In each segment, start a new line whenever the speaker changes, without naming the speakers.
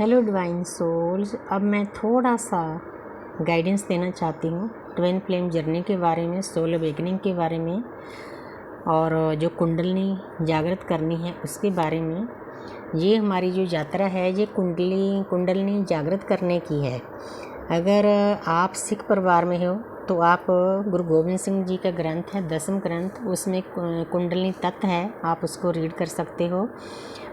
Hello divine souls. अब मैं थोड़ा सा गाइडेंस देना चाहती हूँ ट्विन फ्लेम जर्नी के बारे में, सोल अवेकनिंग के बारे में और जो कुंडलिनी जागृत करनी है उसके बारे में। ये हमारी जो यात्रा है ये कुंडलिनी जागृत करने की है। अगर आप सिख परिवार में हो तो आप गुरु गोबिंद सिंह जी का ग्रंथ है 10वां ग्रंथ, उसमें कुंडलिनी तत्व है, आप उसको रीड कर सकते हो।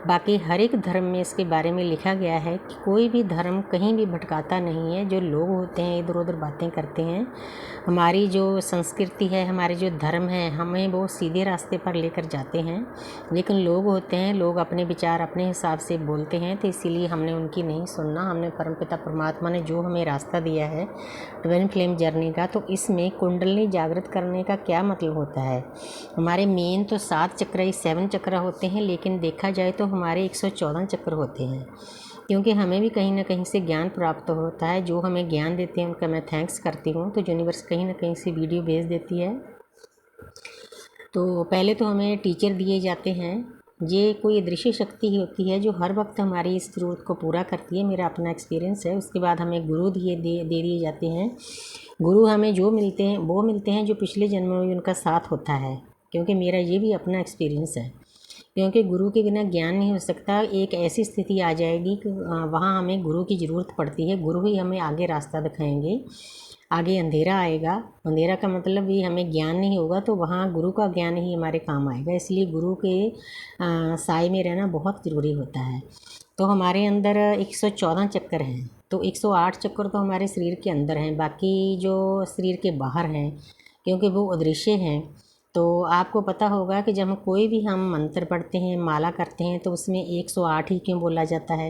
बाकी हर एक धर्म में इसके बारे में लिखा गया है कि कोई भी धर्म कहीं भी भटकाता नहीं है। जो लोग होते हैं इधर उधर बातें करते हैं, हमारी जो संस्कृति है, हमारे जो धर्म है, हमें वो सीधे रास्ते पर लेकर जाते हैं। लेकिन लोग होते हैं, लोग अपने विचार अपने हिसाब से बोलते हैं, तो इसीलिए हमने उनकी नहीं सुनना। हमने परमपिता परमात्मा ने जो हमें रास्ता दिया है ट्विन फ्लेम जर्नी का, तो इसमें कुंडलिनी जागृत करने का क्या मतलब होता है। हमारे मेन तो 7 चक्र 7 चक्र होते हैं, लेकिन देखा जाए तो हमारे 114 चक्र होते हैं, क्योंकि हमें भी कहीं ना कहीं से ज्ञान प्राप्त होता है। जो हमें ज्ञान देते हैं उनका मैं थैंक्स करती हूँ। तो यूनिवर्स कहीं ना कहीं से वीडियो भेज देती है। तो पहले तो हमें टीचर दिए जाते हैं। ये कोई दृश्य शक्ति ही होती है जो हर वक्त हमारी इस ज़रूरत को पूरा करती है, मेरा अपना एक्सपीरियंस है। उसके बाद हमें गुरु दे दिए जाते हैं। गुरु हमें जो मिलते हैं वो मिलते हैं जो पिछले जन्मों में उनका साथ होता है, क्योंकि मेरा ये भी अपना एक्सपीरियंस है। क्योंकि गुरु के बिना ज्ञान नहीं हो सकता। एक ऐसी स्थिति आ जाएगी कि वहाँ हमें गुरु की ज़रूरत पड़ती है। गुरु ही हमें आगे रास्ता दिखाएंगे। आगे अंधेरा आएगा, अंधेरा का मतलब भी हमें ज्ञान नहीं होगा, तो वहाँ गुरु का ज्ञान ही हमारे काम आएगा। इसलिए गुरु के साए में रहना बहुत ज़रूरी होता है। तो हमारे अंदर 114 चक्कर हैं, तो 108 चक्कर तो हमारे शरीर के अंदर हैं, बाकी जो शरीर के बाहर हैं, क्योंकि वो अदृश्य हैं। तो आपको पता होगा कि जब कोई भी हम मंत्र पढ़ते हैं, माला करते हैं, तो उसमें 108 ही क्यों बोला जाता है।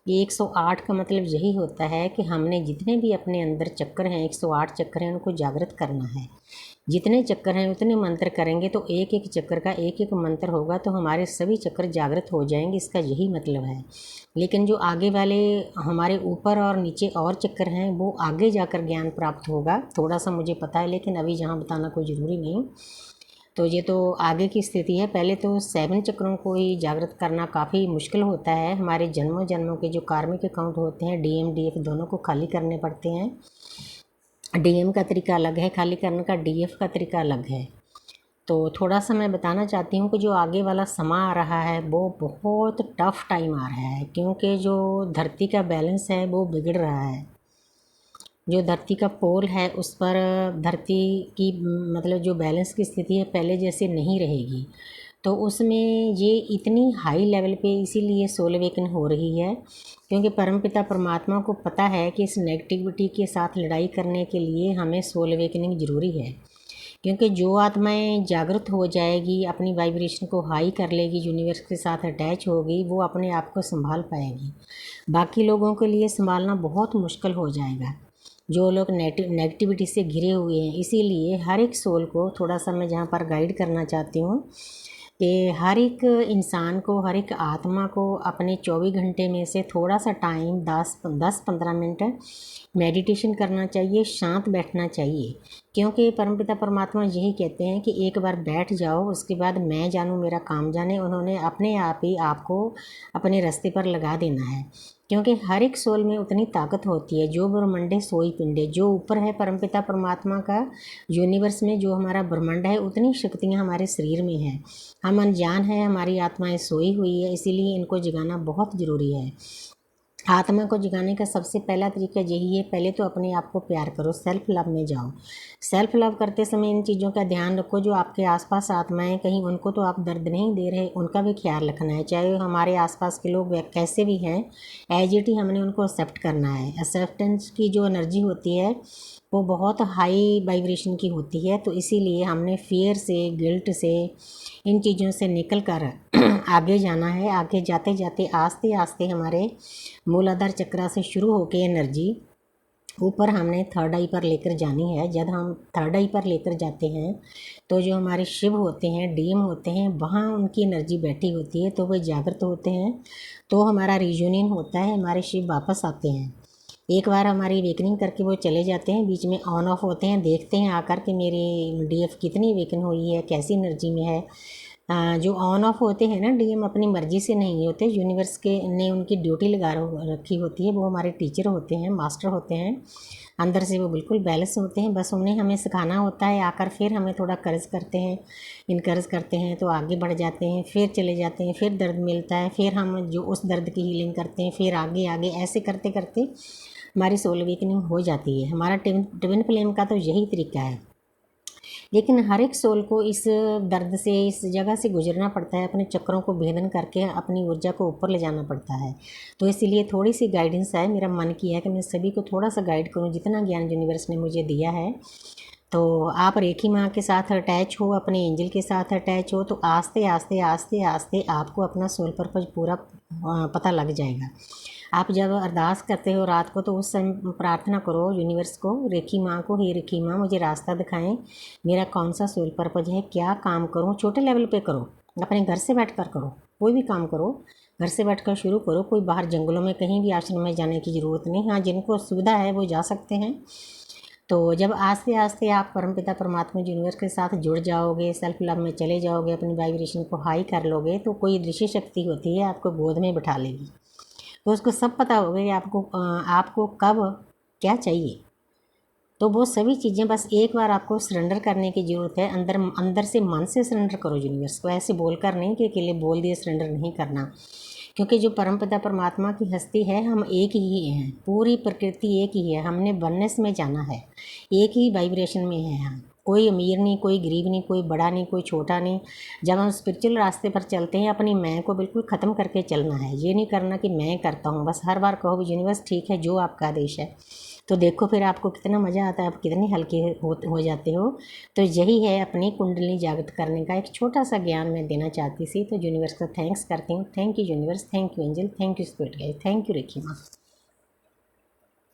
ये 108 का मतलब यही होता है कि हमने जितने भी अपने अंदर चक्कर हैं, 108 चक्कर हैं, उनको जागृत करना है। जितने चक्कर हैं उतने मंत्र करेंगे, तो एक एक चक्कर का एक एक मंत्र होगा, तो हमारे सभी चक्कर जागृत हो जाएंगे। इसका यही मतलब है। लेकिन जो आगे वाले हमारे ऊपर और नीचे और चक्कर हैं, वो आगे जाकर ज्ञान प्राप्त होगा। थोड़ा सा मुझे पता है, लेकिन अभी यहाँ बताना कोई ज़रूरी नहीं। तो ये तो आगे की स्थिति है। पहले तो 7 चक्रों को ही जागृत करना काफ़ी मुश्किल होता है। हमारे जन्मों जन्मों के जो कार्मिक अकाउंट होते हैं, डीएम डीएफ दोनों को खाली करने पड़ते हैं। डीएम का तरीका अलग है खाली करने का, डीएफ का तरीका अलग है। तो थोड़ा सा मैं बताना चाहती हूँ कि जो आगे वाला समा आ रहा है वो बहुत टफ टाइम आ रहा है, क्योंकि जो धरती का बैलेंस है वो बिगड़ रहा है। जो धरती का पोल है उस पर धरती की मतलब जो बैलेंस की स्थिति है पहले जैसे नहीं रहेगी। तो उसमें ये इतनी हाई लेवल पे इसीलिए सोल अवेकन हो रही है, क्योंकि परमपिता परमात्मा को पता है कि इस नेगेटिविटी के साथ लड़ाई करने के लिए हमें सोल अवेकनिंग ज़रूरी है। क्योंकि जो आत्माएं जागृत हो जाएगी, अपनी वाइब्रेशन को हाई कर लेगी, यूनिवर्स के साथ अटैच होगी, वो अपने आप को संभाल पाएगी। बाकी लोगों के लिए संभालना बहुत मुश्किल हो जाएगा, जो लोग नेगेटिविटी से घिरे हुए हैं। इसीलिए हर एक सोल को थोड़ा सा मैं जहाँ पर गाइड करना चाहती हूँ कि हर एक इंसान को, हर एक आत्मा को अपने 24 घंटे में से थोड़ा सा टाइम 10-15 मिनट मेडिटेशन करना चाहिए, शांत बैठना चाहिए। क्योंकि परमपिता परमात्मा यही कहते हैं कि एक बार बैठ जाओ, उसके बाद मैं जानूँ मेरा काम जाने। उन्होंने अपने आप ही आपको अपने रास्ते पर लगा देना है, क्योंकि हर एक सोल में उतनी ताकत होती है। जो ब्रह्मंड है सोई पिंडे, जो ऊपर है परमपिता परमात्मा का यूनिवर्स में जो हमारा ब्रह्मांड है, उतनी शक्तियाँ हमारे शरीर में हैं। हम अनजान है, हमारी आत्माएं सोई हुई है, इसीलिए इनको जगाना बहुत ज़रूरी है। आत्मा को जगाने का सबसे पहला तरीका यही है, पहले तो अपने आप को प्यार करो, सेल्फ लव में जाओ। सेल्फ लव करते समय इन चीज़ों का ध्यान रखो। जो आपके आसपास आत्माएं, कहीं उनको तो आप दर्द नहीं दे रहे, उनका भी ख्याल रखना है। चाहे हमारे आसपास के लोग कैसे भी हैं, एज इट ही हमने उनको एक्सेप्ट करना है। एक्सेप्टेंस की जो एनर्जी होती है वो बहुत हाई वाइब्रेशन की होती है। तो इसीलिए हमने फियर से, गिल्ट से, इन चीज़ों से निकल कर आगे जाना है। आगे जाते जाते आस्ते आस्ते हमारे मूलाधार चक्र से शुरू होकर एनर्जी ऊपर हमने थर्ड आई पर लेकर जानी है। जब हम थर्ड आई पर लेकर जाते हैं तो जो हमारे शिव होते हैं, डीएम होते हैं, वहाँ उनकी एनर्जी बैठी होती है, तो वो जागृत होते हैं। तो हमारा रियूनियन होता है, हमारे शिव वापस आते हैं। एक बार हमारी वेकनिंग करके वो चले जाते हैं, बीच में ऑन ऑफ होते हैं, देखते हैं आकर के मेरी डीएफ कितनी वेकन हुई है, कैसी एनर्जी में है। जो ऑन ऑफ होते हैं ना डीएम अपनी मर्जी से नहीं होते, यूनिवर्स के ने उनकी ड्यूटी लगा रखी होती है। वो हमारे टीचर होते हैं, मास्टर होते हैं, अंदर से वो बिल्कुल बैलेंस होते हैं। बस उन्हें हमें सिखाना होता है, आकर फिर हमें थोड़ा कर्ज करते हैं, इनकरेज करते हैं, तो आगे बढ़ जाते हैं, फिर चले जाते हैं, फिर दर्द मिलता है, फिर हम जो उस दर्द की हीलिंग करते हैं, फिर आगे आगे ऐसे करते करते हमारी सोल अवेकनिंग हो जाती है। हमारा ट्विन फ्लेम का तो यही तरीका है। लेकिन हर एक सोल को इस दर्द से, इस जगह से गुजरना पड़ता है, अपने चक्रों को भेदन करके अपनी ऊर्जा को ऊपर ले जाना पड़ता है। तो इसीलिए थोड़ी सी गाइडेंस है, मेरा मन किया कि मैं सभी को थोड़ा सा गाइड करूं, जितना ज्ञान यूनिवर्स ने मुझे दिया है। तो आप रेखी माँ के साथ अटैच हो, अपने एंजल के साथ अटैच हो, तो आस्ते आस्ते आस्ते आस्ते आपको अपना सोल पर्पज पूरा पता लग जाएगा। आप जब अरदास करते हो रात को, तो उस समय प्रार्थना करो यूनिवर्स को, रेखी माँ को, हे रेखी माँ मुझे रास्ता दिखाएं, मेरा कौन सा सोल पर्पज है, क्या काम करूँ। छोटे लेवल पे करो, अपने घर से बैठ कर करो, कोई भी काम करो घर से बैठ कर शुरू करो। कोई बाहर जंगलों में कहीं भी आश्रम में जाने की ज़रूरत नहीं। हाँ, जिनको सुविधा है वो जा सकते हैं। तो जब आस्ते आस्ते आप परमपिता परमात्मा यूनिवर्स के साथ जुड़ जाओगे, सेल्फ लव में चले जाओगे, अपनी वाइब्रेशन को हाई कर लोगे, तो कोई दृश्य शक्ति होती है आपको गोद में बिठा लेगी। तो उसको सब पता होगा कि आपको कब क्या चाहिए। तो वो सभी चीज़ें बस एक बार आपको सरेंडर करने की ज़रूरत है। अंदर से मन से सरेंडर करो यूनिवर्स को, ऐसे बोलकर नहीं कि अकेले बोल दिए सरेंडर नहीं करना। क्योंकि जो परमपिता परमात्मा की हस्ती है, हम एक ही हैं, पूरी प्रकृति एक ही है, हमने वननेस में जाना है, एक ही वाइब्रेशन में है हम। कोई अमीर नहीं, कोई गरीब नहीं, कोई बड़ा नहीं, कोई छोटा नहीं। जब हम स्पिरिचुअल रास्ते पर चलते हैं, अपनी मैं को बिल्कुल ख़त्म करके चलना है। ये नहीं करना कि मैं करता हूँ, बस हर बार कहो यूनिवर्स ठीक है जो आपका आदेश है। तो देखो फिर आपको कितना मज़ा आता है, आप कितने हल्के हो जाते हो। तो यही है अपनी कुंडली जागृत करने का एक छोटा सा ज्ञान मैं देना चाहती थी। तो यूनिवर्स का थैंक्स करती हूँ। Thank you universe, thank you angel, thank you spirit guide, thank you Reiki माँ।